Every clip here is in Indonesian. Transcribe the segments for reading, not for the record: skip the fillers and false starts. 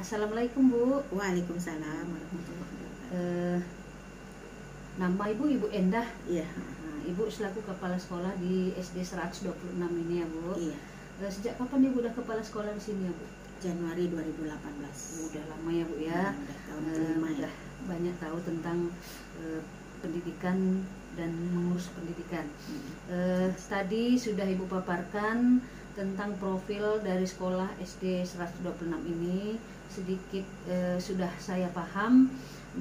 Assalamualaikum Bu. Waalaikumsalam warahmatullahi wabarakatuh. Nama Ibu Endah. Iya. Ibu selaku kepala sekolah di SD 126 ini ya Bu. Iya. Sejak kapan Ibu udah kepala sekolah di sini ya Bu? Januari 2018. Udah lama ya Bu ya. Udah tahun kelima ya. Udah banyak tahu tentang pendidikan dan mengurus pendidikan. Tadi sudah Ibu paparkan tentang profil dari sekolah SD 126 ini. Sedikit sudah saya paham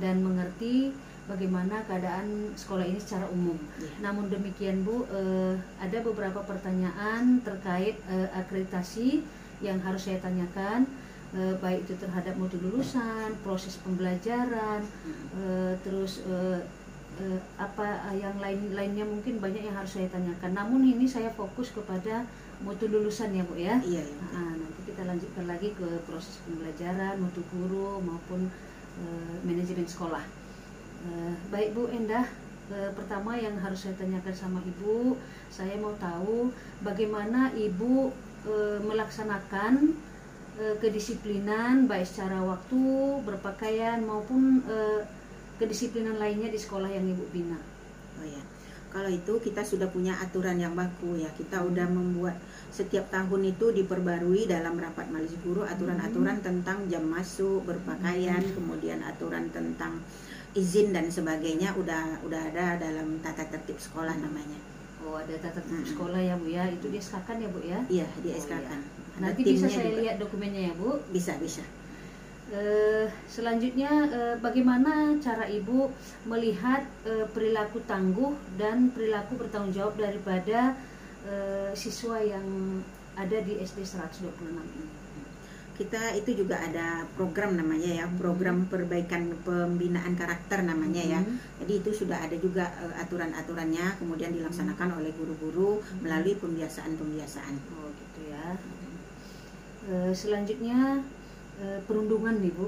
dan mengerti bagaimana keadaan sekolah ini secara umum. Namun demikian Bu, ada beberapa pertanyaan terkait akreditasi yang harus saya tanyakan, baik itu terhadap mutu lulusan, proses pembelajaran, terus apa yang lainnya mungkin banyak yang harus saya tanyakan. Namun ini saya fokus kepada mutu lulusan ya Bu ya. Iya. Nanti kita lanjutkan lagi ke proses pembelajaran, mutu guru maupun manajemen sekolah. Baik Bu Endah, pertama yang harus saya tanyakan sama Ibu, saya mau tahu bagaimana Ibu melaksanakan kedisiplinan baik secara waktu, berpakaian maupun kedisiplinan lainnya di sekolah yang Ibu bina. Oh ya. Kalau itu kita sudah punya aturan yang baku ya. Kita udah membuat setiap tahun itu diperbarui dalam rapat majelis guru aturan-aturan tentang jam masuk, berpakaian, kemudian aturan tentang izin dan sebagainya udah ada dalam tata tertib sekolah namanya. Oh, ada tata tertib sekolah ya Bu ya. Itu di SK-kan ya Bu ya? Iya, di SK-kan. Iya. Nanti bisa saya lihat dokumennya ya Bu? Bisa. Selanjutnya bagaimana cara Ibu melihat perilaku tangguh dan perilaku bertanggung jawab daripada siswa yang ada di SD 126 ini? Kita itu juga ada program namanya ya, program perbaikan pembinaan karakter namanya ya. Jadi itu sudah ada juga aturan-aturannya, kemudian dilaksanakan oleh guru-guru melalui pembiasaan-pembiasaan. Oh gitu ya. Selanjutnya perundungan nih Bu.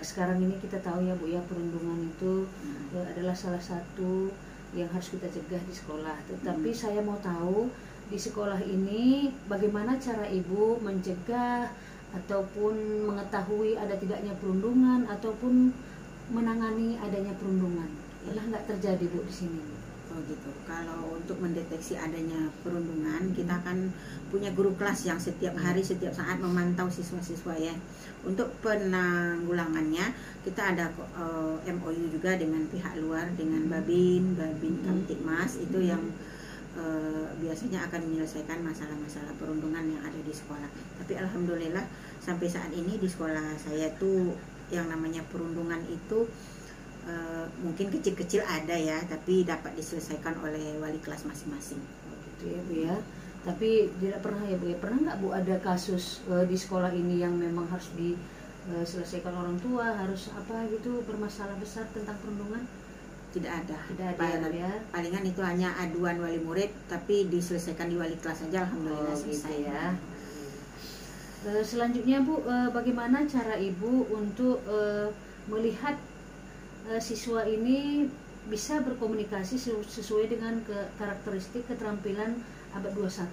Sekarang ini kita tahu ya Bu ya, perundungan itu adalah salah satu yang harus kita cegah di sekolah. Tetapi saya mau tahu di sekolah ini bagaimana cara Ibu mencegah ataupun mengetahui ada tidaknya perundungan ataupun menangani adanya perundungan. Pernah nggak terjadi Bu di sini? Oh gitu. Kalau untuk mendeteksi adanya perundungan, kita akan punya guru kelas yang setiap hari, setiap saat memantau siswa-siswa ya. Untuk penanggulangannya, kita ada MOU juga dengan pihak luar, dengan Babin Kamtibmas itu yang biasanya akan menyelesaikan masalah-masalah perundungan yang ada di sekolah. Tapi alhamdulillah sampai saat ini di sekolah saya tuh yang namanya perundungan itu mungkin kecil-kecil ada ya, tapi dapat diselesaikan oleh wali kelas masing-masing. Gitu ya Bu ya. Tapi tidak pernah ya Bu ya, pernah nggak Bu ada kasus di sekolah ini yang memang harus diselesaikan orang tua, harus apa gitu, bermasalah besar tentang perundungan? Tidak ada ya. Palingan itu hanya aduan wali murid, tapi diselesaikan di wali kelas saja, alhamdulillah selesai gitu ya. Selanjutnya Bu, bagaimana cara Ibu untuk melihat siswa ini bisa berkomunikasi sesuai dengan karakteristik keterampilan abad 21?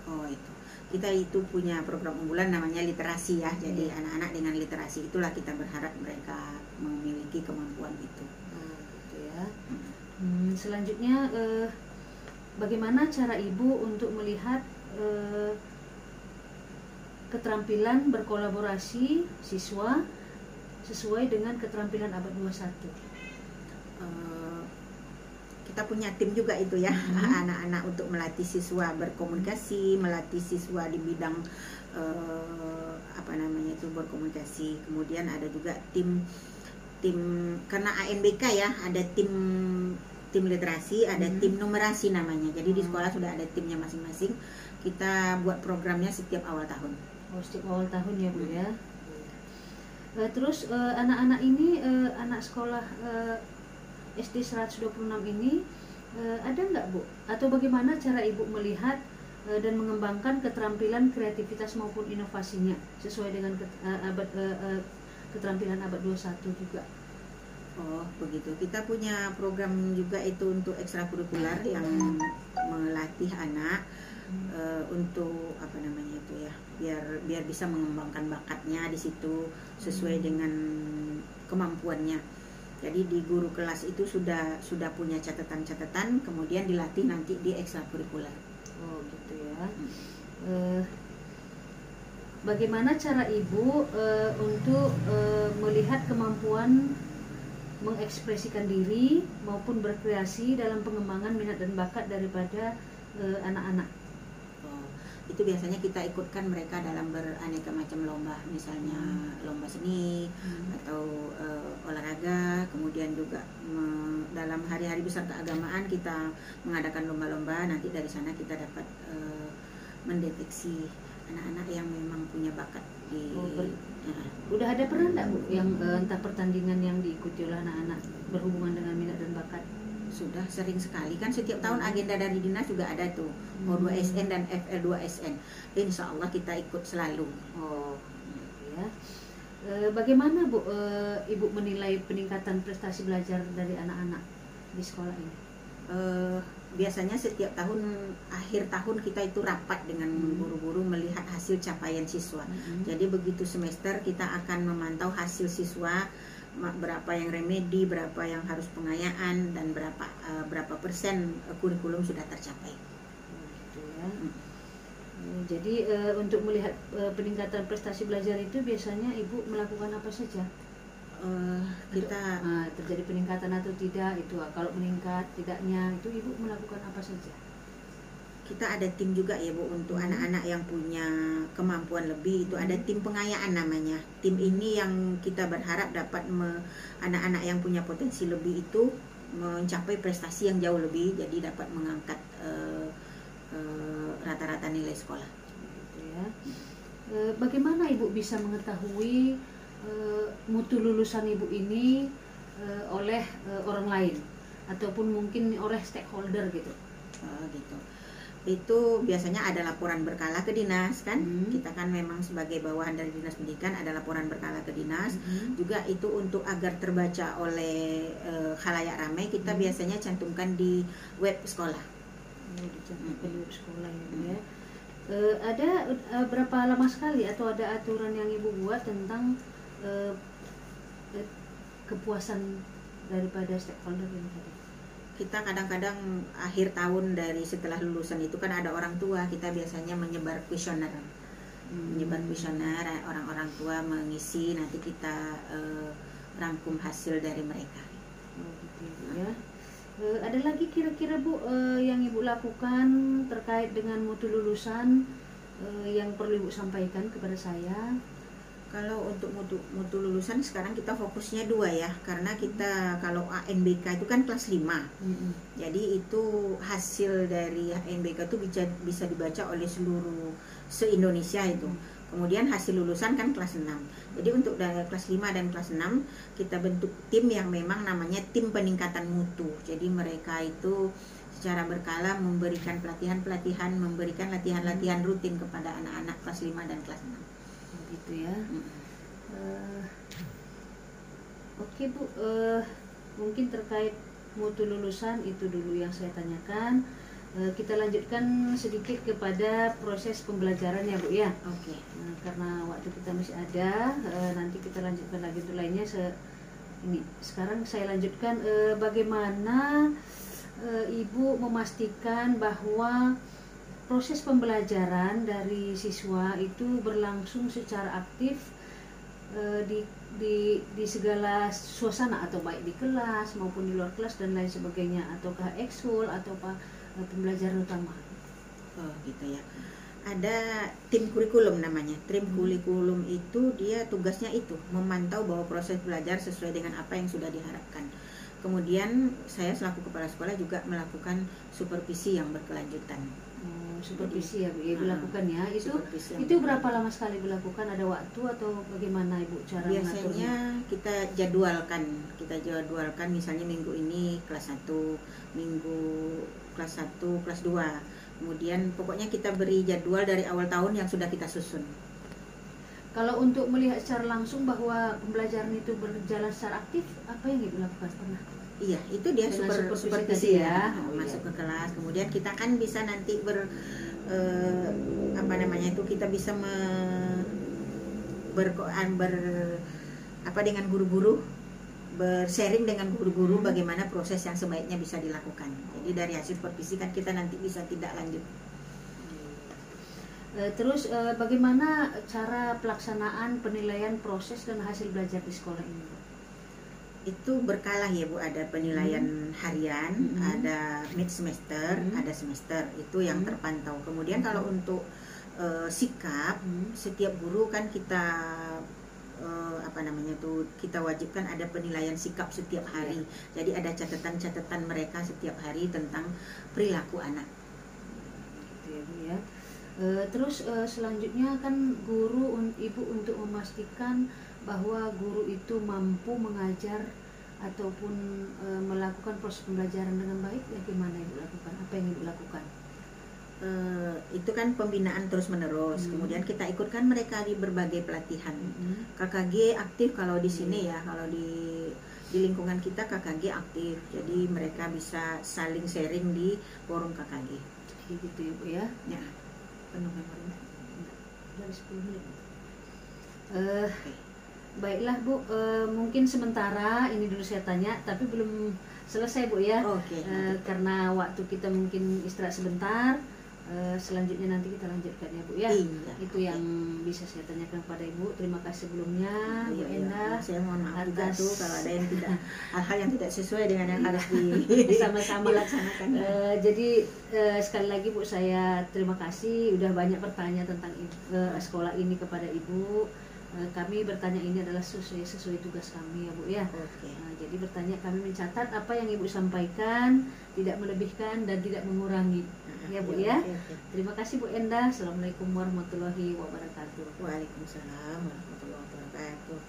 Oh itu. Kita itu punya program unggulan namanya literasi ya. Jadi anak-anak dengan literasi itulah kita berharap mereka memiliki kemampuan itu. Selanjutnya bagaimana cara Ibu untuk melihat keterampilan berkolaborasi siswa sesuai dengan keterampilan abad 21? Kita punya tim juga itu ya, anak-anak untuk melatih siswa berkomunikasi, melatih siswa di bidang berkomunikasi. Kemudian ada juga tim karena ANBK ya, ada tim literasi, ada tim numerasi namanya. Jadi di sekolah sudah ada timnya masing-masing. Kita buat programnya setiap awal tahun. Oh, setiap awal tahun ya Bu ya. Terus anak-anak ini, anak sekolah SD 126 ini ada nggak Bu? Atau bagaimana cara Ibu melihat dan mengembangkan keterampilan kreativitas maupun inovasinya sesuai dengan keterampilan abad 21 juga? Oh begitu, kita punya program juga itu untuk ekstrakurikuler yang melatih anak untuk apa namanya itu ya, biar bisa mengembangkan bakatnya di situ sesuai dengan kemampuannya. Jadi di guru kelas itu sudah punya catatan-catatan, kemudian dilatih nanti di ekstrakurikuler. Oh gitu ya. Bagaimana cara ibu untuk melihat kemampuan mengekspresikan diri maupun berkreasi dalam pengembangan minat dan bakat daripada anak-anak? Itu biasanya kita ikutkan mereka dalam beraneka macam lomba, misalnya lomba seni atau olahraga. Kemudian juga dalam hari-hari besar keagamaan kita mengadakan lomba-lomba. Nanti dari sana kita dapat mendeteksi anak-anak yang memang punya bakat di. Udah ada pernah enggak Bu yang entah pertandingan yang diikuti oleh anak-anak berhubungan dengan minat dan bakat? Sudah sering sekali, kan setiap tahun agenda dari dinas juga ada tuh, O2SN dan FL2SN. Insya Allah kita ikut selalu. Oh ya. Bagaimana Bu Ibu menilai peningkatan prestasi belajar dari anak-anak di sekolah ini? Biasanya setiap tahun, akhir tahun kita itu rapat dengan guru-guru melihat hasil capaian siswa. Jadi begitu semester kita akan memantau hasil siswa, berapa yang remedi, berapa yang harus pengayaan, dan berapa persen kurikulum sudah tercapai. Gitu ya. Jadi untuk melihat peningkatan prestasi belajar itu biasanya ibu melakukan apa saja? Kita terjadi peningkatan atau tidak itu, kalau meningkat tidaknya itu ibu melakukan apa saja? Kita ada tim juga ya Bu untuk anak-anak yang punya kemampuan lebih, itu ada tim pengayaan namanya. Tim ini yang kita berharap dapat anak-anak yang punya potensi lebih itu mencapai prestasi yang jauh lebih, jadi dapat mengangkat rata-rata nilai sekolah. Gitu ya. Bagaimana ibu bisa mengetahui mutu lulusan ibu ini oleh orang lain ataupun mungkin oleh stakeholder gitu? Gitu. Itu biasanya ada laporan berkala ke dinas kan. Kita kan memang sebagai bawahan dari dinas pendidikan ada laporan berkala ke dinas. Juga itu untuk agar terbaca oleh khalayak ramai, kita biasanya cantumkan di web sekolah. Dicantumkan di web sekolah ya. Ada berapa lama sekali atau ada aturan yang ibu buat tentang kepuasan daripada stakeholder ini tadi? Kita kadang-kadang akhir tahun dari setelah lulusan itu kan ada orang tua, kita biasanya menyebar kuesioner. Menyebar kuesioner, orang-orang tua mengisi, nanti kita rangkum hasil dari mereka. Gitu ya. Ada lagi kira-kira Bu yang ibu lakukan terkait dengan mutu lulusan yang perlu ibu sampaikan kepada saya? Kalau untuk mutu lulusan sekarang kita fokusnya 2 ya, karena kita kalau ANBK itu kan kelas 5. Jadi itu hasil dari ANBK itu bisa dibaca oleh seluruh se-Indonesia itu. Kemudian hasil lulusan kan kelas 6. Jadi untuk dari kelas 5 dan kelas 6 kita bentuk tim yang memang namanya tim peningkatan mutu. Jadi mereka itu secara berkala memberikan pelatihan-pelatihan, memberikan latihan-latihan rutin kepada anak-anak kelas 5 dan kelas 6. Gitu ya. Oke Bu, mungkin terkait mutu lulusan itu dulu yang saya tanyakan. Kita lanjutkan sedikit kepada proses pembelajaran ya Bu ya. Oke. Karena waktu kita masih ada, nanti kita lanjutkan lagi untuk lainnya. Ini sekarang saya lanjutkan bagaimana Ibu memastikan bahwa proses pembelajaran dari siswa itu berlangsung secara aktif di segala suasana, atau baik di kelas maupun di luar kelas dan lain sebagainya, ataukah ekskul atau pembelajaran utama. Oh gitu ya. Ada tim kurikulum namanya. Tim kurikulum itu dia tugasnya itu memantau bahwa proses belajar sesuai dengan apa yang sudah diharapkan. Kemudian saya selaku kepala sekolah juga melakukan supervisi yang berkelanjutan. Supervisi ya Bu, Ibu lakukan ya. Itu berapa lama sekali dilakukan? Ada waktu atau bagaimana Ibu cara biasanya mengaturnya? Kita jadwalkan misalnya minggu ini kelas 1, minggu kelas 1, kelas 2. Kemudian pokoknya kita beri jadwal dari awal tahun yang sudah kita susun. Kalau untuk melihat secara langsung bahwa pembelajaran itu berjalan secara aktif, apa yang Ibu lakukan pernah? Iya, itu dia Dengan supervisi supervisi tadi ya, ya. Oh, masuk iya. ke kelas. Kemudian kita kan bisa nanti apa namanya itu, kita bisa dengan guru-guru, bersharing dengan guru-guru bagaimana proses yang sebaiknya bisa dilakukan. Jadi dari hasil supervisi kan kita nanti bisa tindak lanjut. Terus bagaimana cara pelaksanaan penilaian proses dan hasil belajar di sekolah ini, Bu? Itu berkala ya Bu, ada penilaian harian, ada mid semester, ada semester, itu yang terpantau. Kemudian kalau untuk sikap, setiap guru kan kita kita wajibkan ada penilaian sikap setiap hari. Jadi ada catatan-catatan mereka setiap hari tentang perilaku anak. Gitu ya, Bu ya. Terus selanjutnya kan guru, Ibu untuk memastikan bahwa guru itu mampu mengajar ataupun melakukan proses pembelajaran dengan baik, ya gimana Ibu lakukan? Apa yang Ibu lakukan? Itu kan pembinaan terus menerus. Kemudian kita ikutkan mereka di berbagai pelatihan. KKG aktif kalau di sini ya, kalau di lingkungan kita KKG aktif. Jadi mereka bisa saling sharing di forum KKG. Gitu ya, Bu ya. Ya. Penuh memorinya. Dari 10 menit. Baiklah Bu, mungkin sementara ini dulu saya tanya, tapi belum selesai Bu ya. Oke. Karena waktu kita mungkin istirahat sebentar. Selanjutnya nanti kita lanjutkan ya Bu ya. Iya. Itu yang bisa saya tanyakan kepada Ibu. Terima kasih sebelumnya Bu Iya. Endah. Saya mohon maaf juga atas tuh kalau ada yang tidak, hal-hal yang tidak sesuai dengan yang harus sama-sama dilaksanakan. Jadi sekali lagi Bu, saya terima kasih udah banyak bertanya tentang sekolah ini kepada Ibu. Kami bertanya ini adalah sesuai tugas kami ya Bu ya. Oke. Jadi bertanya, kami mencatat apa yang Ibu sampaikan, tidak melebihkan dan tidak mengurangi ya Bu ya. Oke. Terima kasih Bu Endah. Assalamualaikum warahmatullahi wabarakatuh. Waalaikumsalam warahmatullahi wabarakatuh.